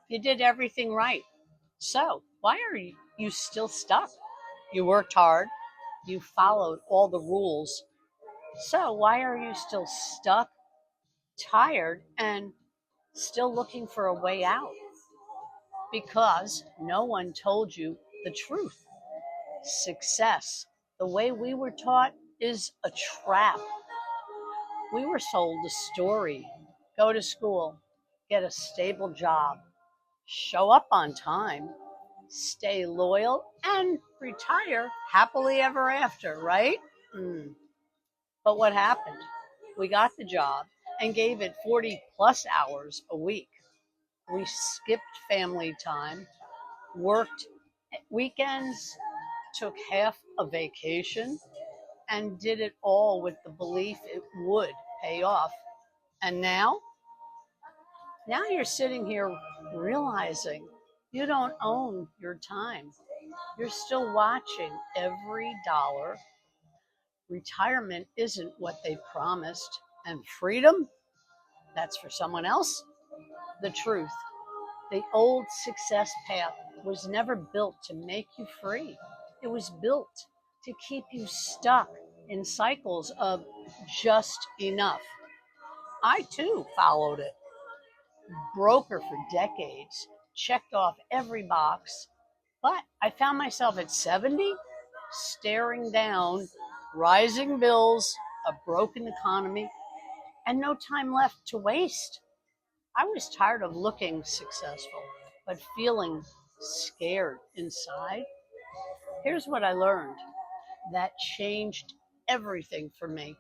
You did everything right. So, why are you still stuck? You worked hard, you followed all the rules. So, why are you still stuck, tired, and still looking for a way out? Because no one told you the truth. Success, the way we were taught, is a trap. We were sold a story: go to school, get a stable job, show up on time, stay loyal, and retire happily ever after, right? Mm. But what happened? We got the job and gave it 40 plus hours a week. We skipped family time, worked weekends, took half a vacation, and did it all with the belief it would pay off. And now you're sitting here realizing you don't own your time. You're still watching every dollar. Retirement isn't what they promised, and freedom, that's for someone else. The truth: the old success path was never built to make you free. It was built to keep you stuck in cycles of just enough. I too followed it. Broker for decades, checked off every box, but I found myself at 70 staring down rising bills, a broken economy, and no time left to waste. I was tired of looking successful, but feeling scared inside. Here's what I learned that changed everything for me.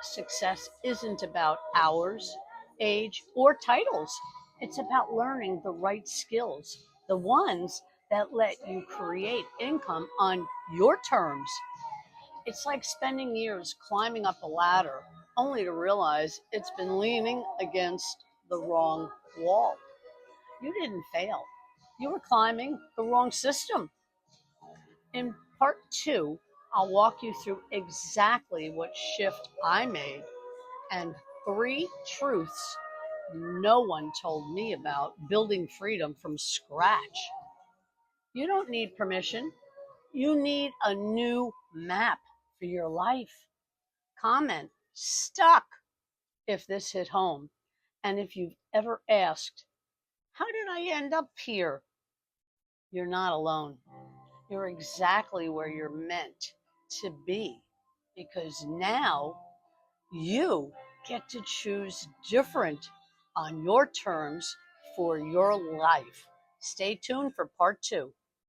Success isn't about hours, age, or titles. It's about learning the right skills, the ones that let you create income on your terms. It's like spending years climbing up a ladder only to realize it's been leaning against the wrong wall. You didn't fail. You were climbing the wrong system. In part two, I'll walk you through exactly what shift I made and three truths no one told me about building freedom from scratch. You don't need permission. You need a new map for your life. Comment stuck if this hit home. And if you've ever asked, how did I end up here? You're not alone. You're exactly where you're meant to be, because now you get to choose different on your terms for your life. Stay tuned for part two.